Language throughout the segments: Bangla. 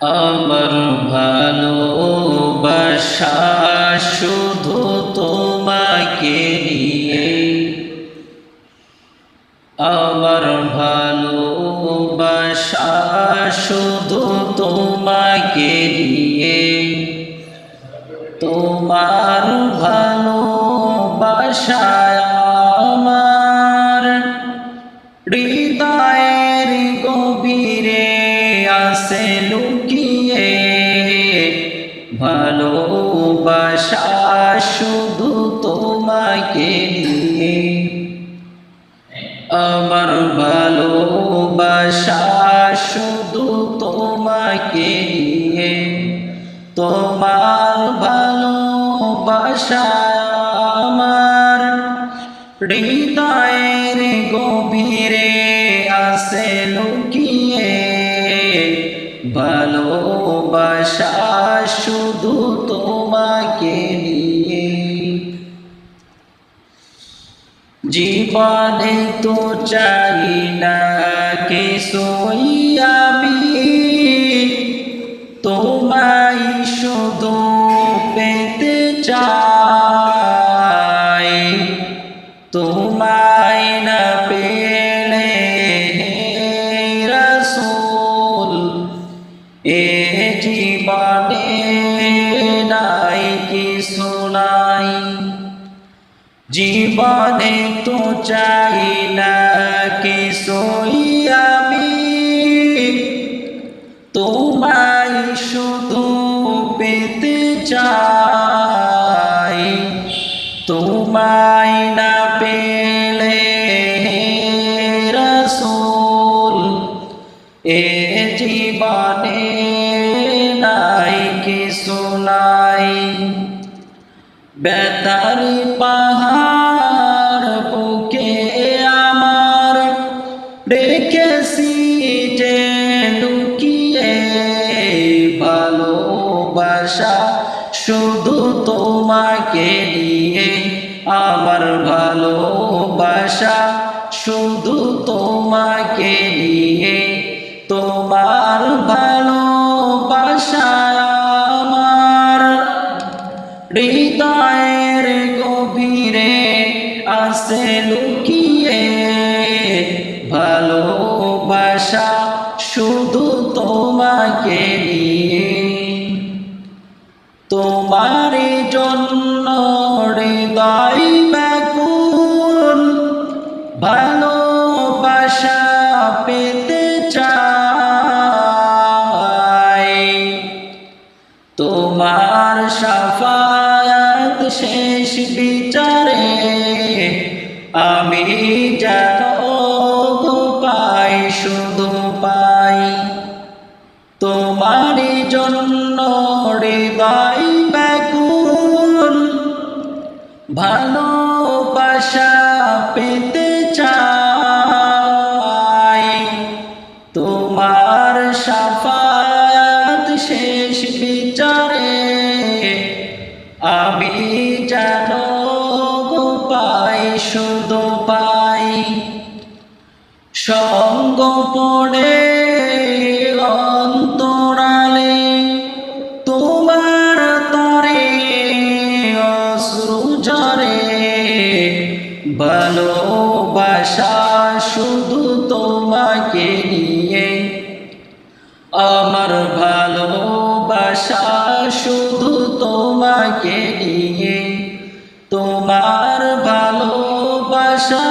আমার ভালোবাসা শুধু তোমাকে নিয়ে, আমার ভালোবাসা শুধু তোমাকে নিয়ে। তোমার ভালোবাসায় আমার হৃদয়ের গভীরে আছে লুকিয়ে, ভালোবাসা শুধু তোমাকে নিয়ে। আমার ভালোবাসা শুধু তোমাকে নিয়ে। তোমার ভালোবাসা আমার হৃদয়ের গভীরে আছে লুকিয়ে, ভালোবাসা শুধু তোমাকে নিয়ে। জীবনে তো চাই না কিছুই আমি, তোমায় শুধু পেতে চাই। তোমায় না পেলে রাসূল এ জীবনে নাই কিছু নাই। জীবনে তো চাই না কিছুই আমি, তোমায় শুধু পেতে চাই। তোমায় না পেলে রাসূল এ জীবনে নাই কিছু নাই। বেতারি পাহাড় বুকে আমার রেখেছি যে লুকিয়ে, ভালোবাসা শুধু তোমাকে নিয়ে। আমার ভালোবাসা শুধু তোমাকে নিয়ে। তোমার ভালোবাসা আমার হৃদয়ের গভীরে আছে লুকিয়ে, ভালোবাসা শুধু তোমাকে নিয়ে। তোমার জন্য হৃদয় ব্যাকুল, ভালোবাসা পেতে চাই। তোমার শাফায়াত শেষ বিচারে আমি যেন পাই, শুধু পাই। তোমার জন্য হৃদয় ব্যাকুল, ভালোবাসা পেতে চাই। তোমার শাফায়াত শেষ বিচারে আমি যেন পাই, শুধু পাই। সঙ্গ পড়ে অন্তরালে তোমার তরে অশ্রু ঝরে, ভালোবাসা শুধু তোমাকে নিয়ে। আমার ভালোবাসা শুধু তোমাকে নিয়ে। তোমার ভালোবাসা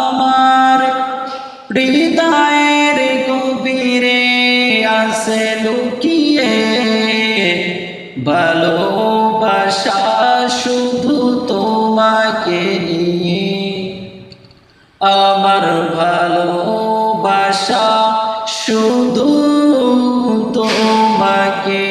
আমার হৃদয়ের গভীরে আছে লুকিয়ে, ভালোবাসা শুধু তোমাকে নিয়ে। আমার ভালোবাসা শুধু তোমাকে